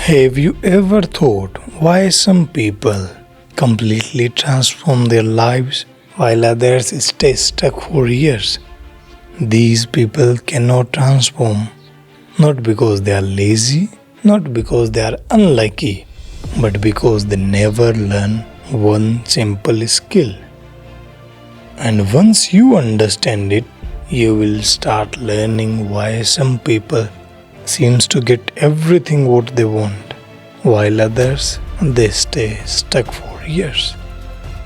Have you ever thought why some people completely transform their lives while others stay stuck for years? These people cannot transform not because they are lazy, not because they are unlucky, but because they never learn one simple skill. And once you understand it, you will start learning why some people seems to get everything what they want, while others they stay stuck for years.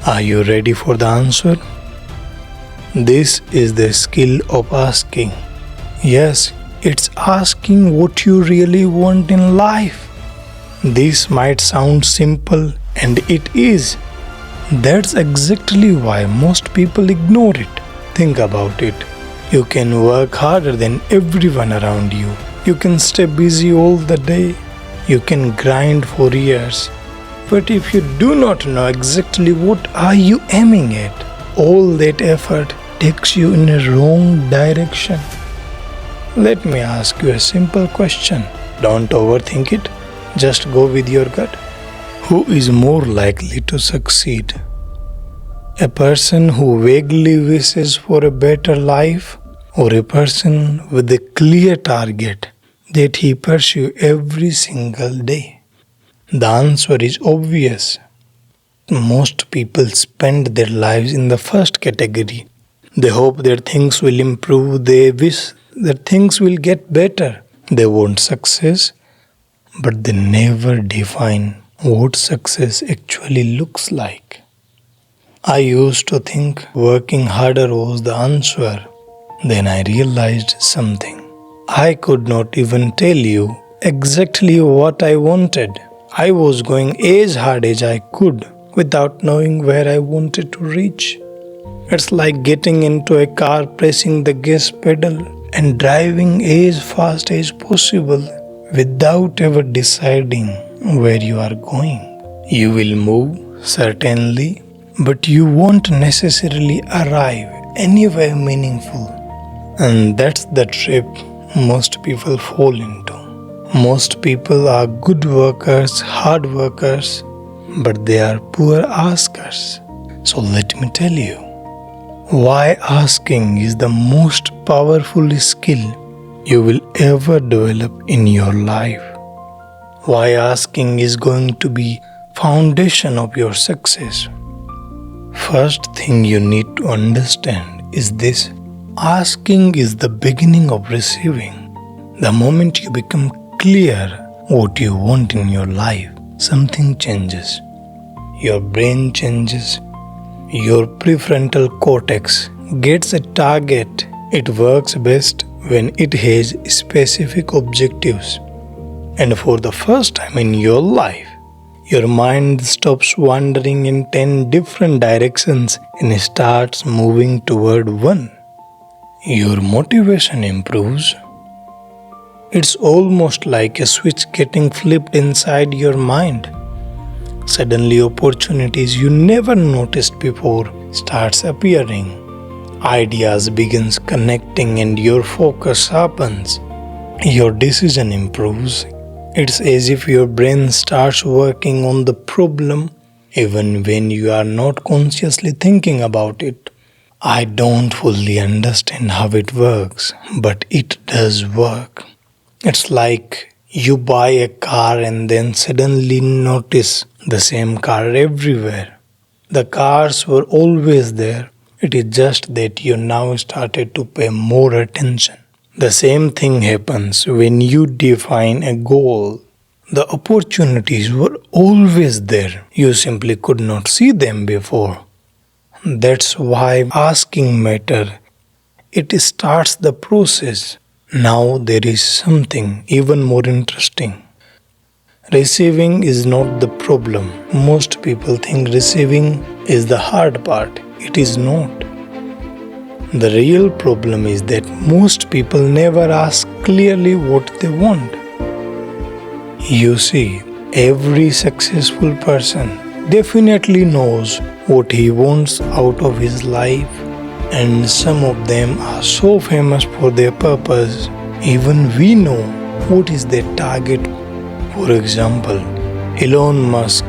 Are you ready for the answer? This is the skill of asking. Yes, it's asking what you really want in life. This might sound simple, and it is. That's exactly why most people ignore it. Think about it. You can work harder than everyone around you. You can stay busy all the day. You can grind for years. But if you do not know exactly what are you aiming at, all that effort takes you in a wrong direction. Let me ask you a simple question. Don't overthink it. Just go with your gut. Who is more likely to succeed? A person who vaguely wishes for a better life, or a person with a clear target that he pursues every single day? The answer is obvious. Most people spend their lives in the first category. They hope that things will improve, they wish that things will get better. They want success, but they never define what success actually looks like. I used to think working harder was the answer. Then I realized something. I could not even tell you exactly what I wanted. I was going as hard as I could without knowing where I wanted to reach. It's like getting into a car, pressing the gas pedal and driving as fast as possible without ever deciding where you are going. You will move, certainly, but you won't necessarily arrive anywhere meaningful. And that's the trap most people fall into. Most people are good workers, hard workers, but they are poor askers. So let me tell you why asking is the most powerful skill you will ever develop in your life. Why asking is going to be foundation of your success. First thing you need to understand is this. Asking is the beginning of receiving. The moment you become clear what you want in your life, something changes. Your brain changes. Your prefrontal cortex gets a target. It works best when it has specific objectives. And for the first time in your life, your mind stops wandering in 10 different directions and starts moving toward one. Your motivation improves. It's almost like a switch getting flipped inside your mind. Suddenly opportunities you never noticed before starts appearing. Ideas begins connecting and your focus sharpens. Your decision improves. It's as if your brain starts working on the problem even when you are not consciously thinking about it. I don't fully understand how it works, but it does work. It's like you buy a car and then suddenly notice the same car everywhere. The cars were always there. It is just that you now started to pay more attention. The same thing happens when you define a goal. The opportunities were always there. You simply could not see them before. That's why asking matters. It starts the process. Now there is something even more interesting. Receiving is not the problem. Most people think receiving is the hard part. It is not. The real problem is that most people never ask clearly what they want. You see, every successful person definitely knows what he wants out of his life, and some of them are so famous for their purpose, even we know what is their target For example, Elon Musk,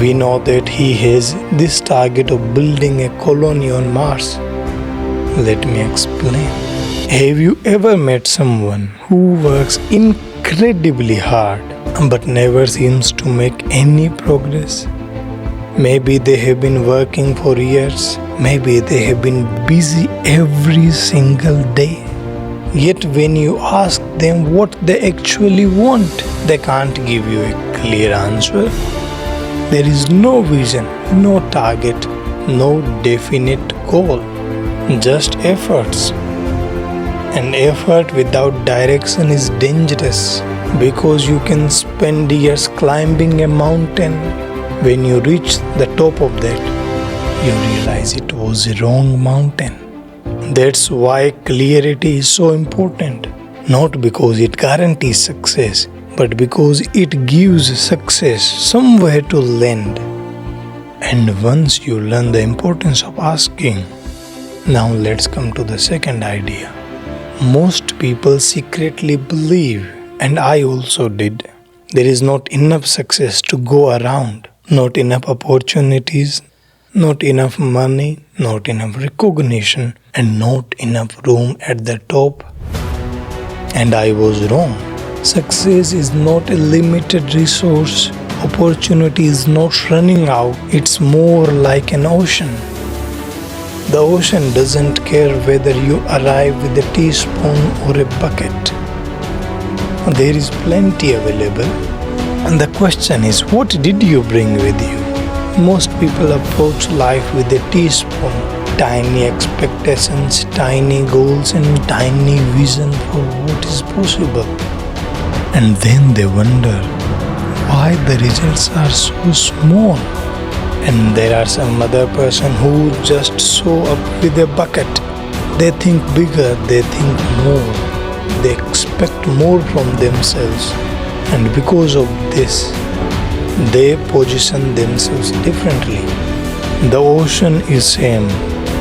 we know that he has this target of building a colony on Mars. Let me explain. Have you ever met someone who works incredibly hard but never seems to make any progress? Maybe they have been working for years, maybe they have been busy every single day. Yet when you ask them what they actually want, they can't give you a clear answer. There is no vision, no target, no definite goal, just efforts. And effort without direction is dangerous because you can spend years climbing a mountain. When you reach the top of that, you realize it was a wrong mountain. That's why clarity is so important. Not because it guarantees success, but because it gives success somewhere to land. And once you learn the importance of asking, now let's come to the second idea. Most people secretly believe, and I also did, there is not enough success to go around, not enough opportunities, not enough money, not enough recognition, and not enough room at the top. And I was wrong. Success is not a limited resource. Opportunity is not running out. It's more like an ocean. The ocean doesn't care whether you arrive with a teaspoon or a bucket. There is plenty available. And the question is, what did you bring with you? Most people approach life with a teaspoon, tiny expectations, tiny goals, and tiny vision for what is possible. And then they wonder why the results are so small. And there are some other person who just show up with a bucket. They think bigger, they think more, they expect more from themselves. And because of this, they position themselves differently. The ocean is same,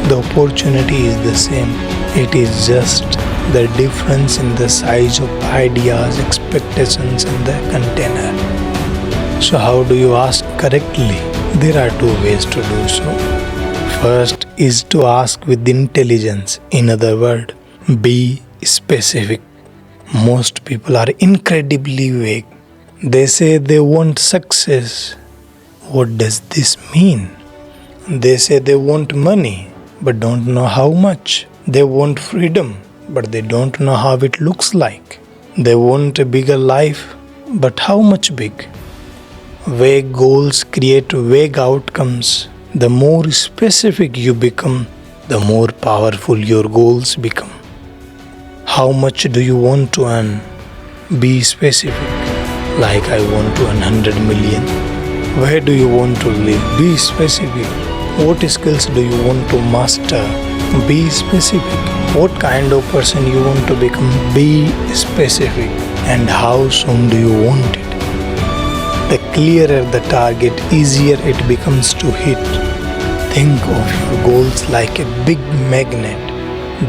the opportunity is the same. It is just the difference in the size of ideas, expectations, and the container. So how do you ask correctly? There are two ways to do so. First is to ask with intelligence. In other words, be specific. Most people are incredibly vague. They say they want success. What does this mean? They say they want money, but don't know how much. They want freedom, but they don't know how it looks like. They want a bigger life, but how much big? Vague goals create vague outcomes. The more specific you become, the more powerful your goals become. How much do you want to earn? Be specific. Like I want to earn 100 million. Where do you want to live? Be specific. What skills do you want to master? Be specific. What kind of person you want to become? Be specific. And how soon do you want it? The clearer the target, easier it becomes to hit. Think of your goals like a big magnet.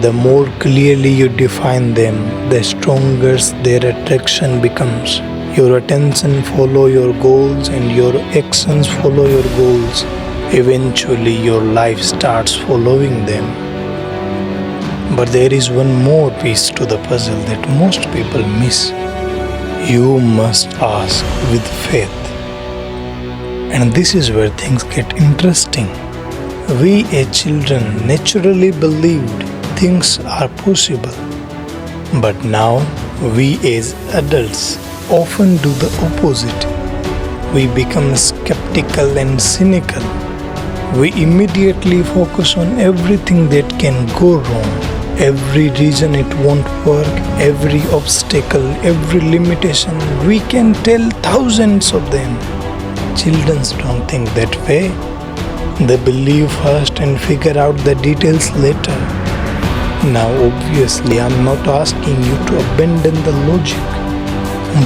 The more clearly you define them, the stronger their attraction becomes. Your attention follow your goals and your actions follow your goals. Eventually your life starts following them. But there is one more piece to the puzzle that most people miss. You must ask with faith. And this is where things get interesting. We as children naturally believed things are possible. But now we as adults often do the opposite. We become skeptical and cynical. We immediately focus on everything that can go wrong, every reason it won't work, every obstacle, every limitation. We can tell thousands of them. Children don't think that way. They believe first and figure out the details later. Now obviously I'm not asking you to abandon the logic.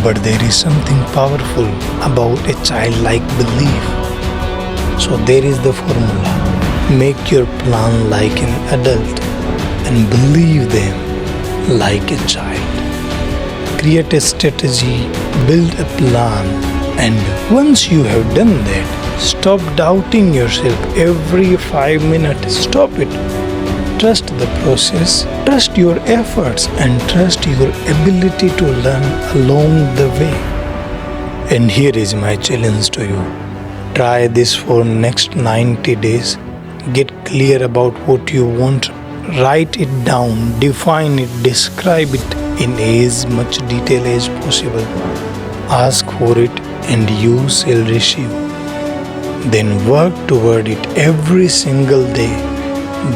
But there is something powerful about a childlike belief. So there is the formula. Make your plan like an adult and believe them like a child. Create a strategy build a plan, and once you have done that, stop doubting yourself every 5 minutes. Stop it. Trust the process, trust your efforts, and trust your ability to learn along the way. And here is my challenge to you. Try this for next 90 days. Get clear about what you want. Write it down, define it, describe it in as much detail as possible. Ask for it and you shall receive. Then work toward it every single day.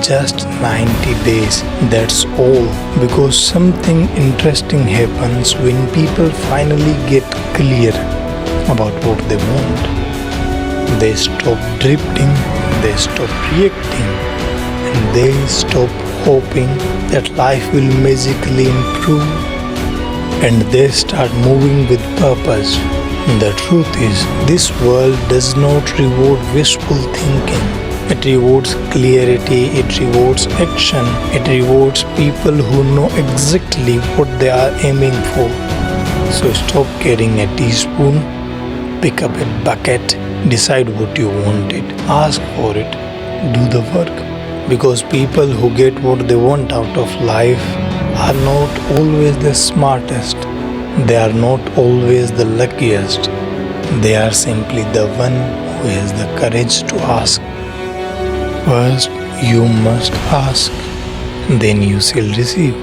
Just 90 days, that's all. Because something interesting happens when people finally get clear about what they want. They stop drifting, they stop reacting, and they stop hoping that life will magically improve, and they start moving with purpose. The truth is, this world does not reward wishful thinking. It rewards clarity, it rewards action, it rewards people who know exactly what they are aiming for. So stop carrying a teaspoon, pick up a bucket, decide what you wanted, ask for it, do the work. Because people who get what they want out of life are not always the smartest, they are not always the luckiest, they are simply the one who has the courage to ask. First, you must ask, then you shall receive.